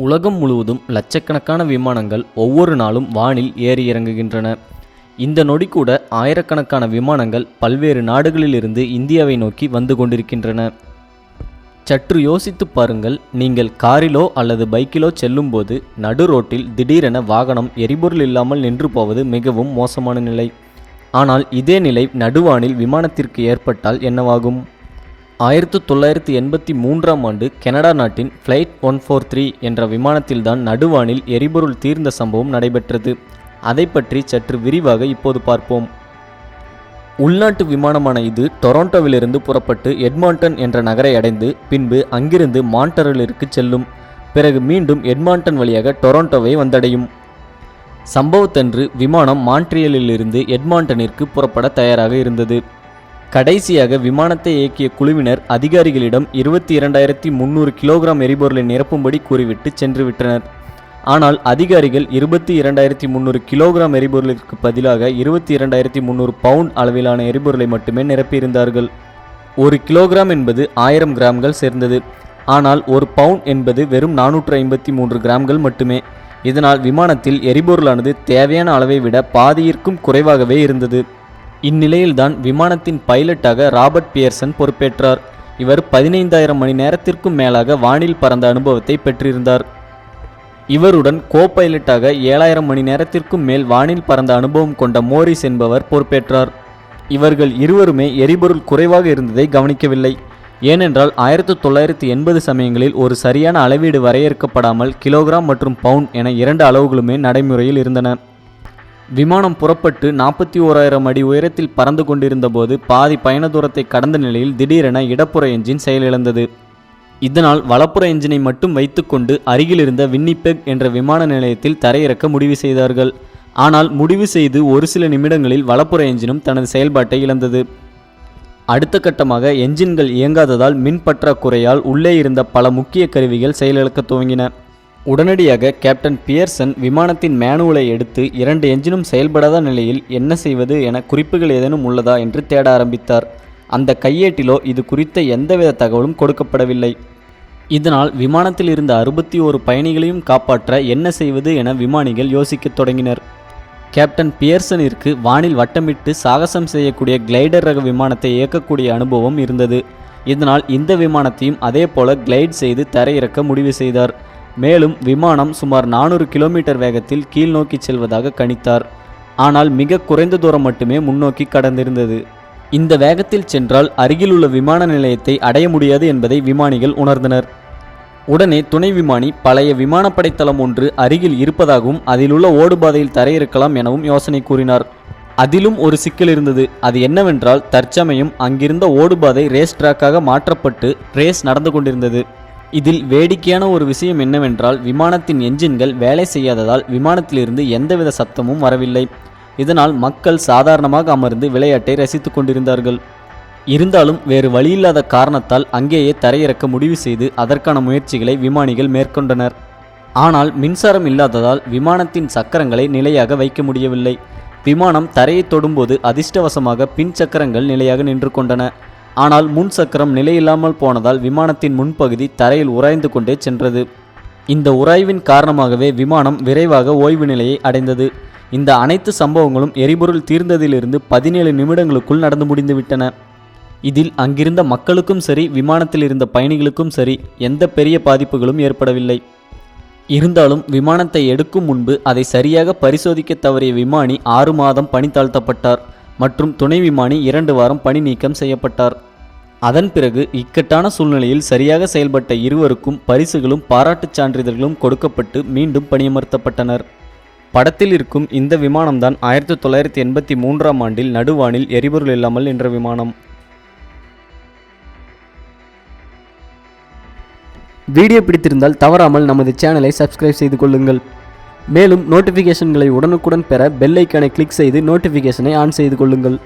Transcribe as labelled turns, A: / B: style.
A: உலகம் முழுவதும் லட்சக்கணக்கான விமானங்கள் ஒவ்வொரு நாளும் வானில் ஏறி இறங்குகின்றன. இந்த நொடி கூட ஆயிரக்கணக்கான விமானங்கள் பல்வேறு நாடுகளிலிருந்து இந்தியாவை நோக்கி வந்து கொண்டிருக்கின்றன. சற்று யோசித்து பாருங்கள், நீங்கள் காரிலோ அல்லது பைக்கிலோ செல்லும்போது நடு ரோட்டில் திடீரென வாகனம் எரிபொருள் இல்லாமல் நின்று போவது மிகவும் மோசமான நிலை. ஆனால் இதே நிலை நடுவானில் விமானத்திற்கு ஏற்பட்டால் என்னவாகும்? 1983ஆம் ஆண்டு கனடா நாட்டின் ஃப்ளைட் 143 என்ற விமானத்தில்தான் நடுவானில் எரிபொருள் தீர்ந்த சம்பவம் நடைபெற்றது. அதை பற்றி சற்று விரிவாக இப்போது பார்ப்போம். உள்நாட்டு விமானமான இது டொரண்டோவிலிருந்து புறப்பட்டு எட்மாண்டன் என்ற நகரை அடைந்து பின்பு அங்கிருந்து மான்ட்ரீயலிற்கு செல்லும். பிறகு மீண்டும் எட்மாண்டன் வழியாக டொரண்டோவை வந்தடையும். சம்பவத்தன்று விமானம் மான்ட்ரீயலிலிருந்து எட்மாண்டனிற்கு புறப்பட தயாராக இருந்தது. கடைசியாக விமானத்தை இயக்கிய குழுவினர் அதிகாரிகளிடம் 22,300 கிலோகிராம் எரிபொருளை நிரப்பும்படி கூறிவிட்டு சென்று விட்டனர். ஆனால் அதிகாரிகள் 22,300 கிலோகிராம் எரிபொருளிற்கு பதிலாக 22,300 பவுண்ட் அளவிலான எரிபொருளை மட்டுமே நிரப்பியிருந்தார்கள். 1 கிலோகிராம் என்பது 1000 கிராம்கள் சேர்ந்தது. ஆனால் 1 பவுண்ட் என்பது வெறும் 453 கிராம்கள் மட்டுமே. இதனால் விமானத்தில் எரிபொருளானது தேவையான அளவை விட பாதியிற்கும் குறைவாகவே இருந்தது. இந்நிலையில்தான் விமானத்தின் பைலட்டாக ராபர்ட் பியர்சன் பொறுப்பேற்றார். இவர் 15,000 மணி நேரத்திற்கும் மேலாக வானில் பறந்த அனுபவத்தை பெற்றிருந்தார். இவருடன் கோ பைலட்டாக 7,000 மணி நேரத்திற்கும் மேல் வானில் பறந்த அனுபவம் கொண்ட மோரிஸ் என்பவர் பொறுப்பேற்றார். இவர்கள் இருவருமே எரிபொருள் குறைவாக இருந்ததை கவனிக்கவில்லை. ஏனென்றால் 1980 சமயங்களில் ஒரு சரியான அளவீடு வரையறுக்கப்படாமல் கிலோகிராம் மற்றும் பவுண்ட் என 2 அளவுகளுமே நடைமுறையில் இருந்தன. விமானம் புறப்பட்டு 41,000 அடி உயரத்தில் பறந்து கொண்டிருந்த போது பாதி பயண தூரத்தை கடந்த நிலையில் திடீரென இடப்புற என்ஜின் செயலிழந்தது. இதனால் வலப்புற என்ஜினை மட்டும் வைத்துக்கொண்டு அருகிலிருந்த வின்னிபெக் என்ற விமான நிலையத்தில் தரையிறக்க முடிவு செய்தார்கள். ஆனால் முடிவு செய்து ஒரு சில நிமிடங்களில் வலப்புற என்ஜினும் தனது செயல்பாட்டை இழந்தது. அடுத்த கட்டமாக என்ஜின்கள் இயங்காததால் மின் பற்றாக்குறையால் உள்ளே இருந்த பல முக்கிய கருவிகள் செயலிழக்க துவங்கின. உடனடியாக கேப்டன் பியர்சன் விமானத்தின் மேனுவலை எடுத்து 2 என்ஜினும் செயல்படாத நிலையில் என்ன செய்வது என குறிப்புகள் ஏதேனும் உள்ளதா என்று தேட ஆரம்பித்தார். அந்த கையேட்டிலோ இது குறித்த எந்தவித தகவலும் கொடுக்கப்படவில்லை. இதனால் விமானத்தில் இருந்த 61 பயணிகளையும் காப்பாற்ற என்ன செய்வது என விமானிகள் யோசிக்கத் தொடங்கினர். கேப்டன் பியர்சனிற்கு வானில் வட்டமிட்டு சாகசம் செய்யக்கூடிய கிளைடர் ரக விமானத்தை இயக்கக்கூடிய அனுபவம் இருந்தது. இதனால் இந்த விமானத்தையும் அதே போல கிளைட் செய்து தரையிறக்க முடிவு செய்தார். மேலும் விமானம் சுமார் 400 கிலோமீட்டர் வேகத்தில் கீழ் நோக்கி செல்வதாக கணித்தார். ஆனால் மிக குறைந்த தூரம் மட்டுமே முன்னோக்கி கடந்திருந்தது. இந்த வேகத்தில் சென்றால் அருகிலுள்ள விமான நிலையத்தை அடைய முடியாது என்பதை விமானிகள் உணர்ந்தனர். உடனே துணை விமானி பழைய விமானப்படை தளம் ஒன்று அருகில் இருப்பதாகவும் அதிலுள்ள ஓடுபாதையில் தரையிறக்கலாம் எனவும் யோசனை கூறினார். அதிலும் ஒரு சிக்கல் இருந்தது. அது என்னவென்றால் தற்சமயம் அங்கிருந்த ஓடுபாதை ரேஸ் டிராக்காக மாற்றப்பட்டு ரேஸ் நடந்து கொண்டிருந்தது. இதில் வேடிக்கையான ஒரு விஷயம் என்னவென்றால் விமானத்தின் என்ஜின்கள் வேலை செய்யாததால் விமானத்திலிருந்து எந்தவித சத்தமும் வரவில்லை. இதனால் மக்கள் சாதாரணமாக அமர்ந்து விளையாட்டை ரசித்து கொண்டிருந்தார்கள். இருந்தாலும் வேறு வழியில்லாத காரணத்தால் அங்கேயே தரையிறக்க முடிவு செய்து அதற்கான முயற்சிகளை விமானிகள் மேற்கொண்டனர். ஆனால் மின்சாரம் இல்லாததால் விமானத்தின் சக்கரங்களை நிலையாக வைக்க முடியவில்லை. விமானம் தரையை தொடும்போது அதிர்ஷ்டவசமாக பின் சக்கரங்கள் நிலையாக நின்று கொண்டன. ஆனால் முன் சக்கரம் நிலையில்லாமல் போனதால் விமானத்தின் முன்பகுதி தரையில் உராய்ந்து கொண்டே சென்றது. இந்த உராய்வின் காரணமாகவே விமானம் விரைவாக ஓய்வு நிலையை அடைந்தது. இந்த அனைத்து சம்பவங்களும் எரிபொருள் தீர்ந்ததிலிருந்து 17 நிமிடங்களுக்குள் நடந்து முடிந்துவிட்டன. இதில் அங்கிருந்த மக்களுக்கும் சரி விமானத்தில் இருந்த பயணிகளுக்கும் சரி எந்த பெரிய பாதிப்புகளும் ஏற்படவில்லை. இருந்தாலும் விமானத்தை எடுக்கும் முன்பு அதை சரியாக பரிசோதிக்க தவறிய விமானி 6 மாதம் பணி தாழ்த்தப்பட்டார் மற்றும் துணை விமானி 2 வாரம் பணி நீக்கம் செய்யப்பட்டார். அதன் பிறகு இக்கட்டான சூழ்நிலையில் சரியாக செயல்பட்ட இருவருக்கும் பரிசுகளும் பாராட்டுச் சான்றிதழ்களும் கொடுக்கப்பட்டு மீண்டும் பணியமர்த்தப்பட்டனர். படத்தில் இருக்கும் இந்த விமானம்தான் 1983ஆம் ஆண்டில் நடுவானில் எரிபொருள் இல்லாமல் நின்ற விமானம். வீடியோ பிடித்திருந்தால் தவறாமல் நமது சேனலை சப்ஸ்கிரைப் செய்து கொள்ளுங்கள். மேலும் நோட்டிஃபிகேஷன்களை உடனுக்குடன் பெற பெல் ஐக்கானை கிளிக் செய்து நோட்டிஃபிகேஷனை ஆன் செய்து கொள்ளுங்கள்.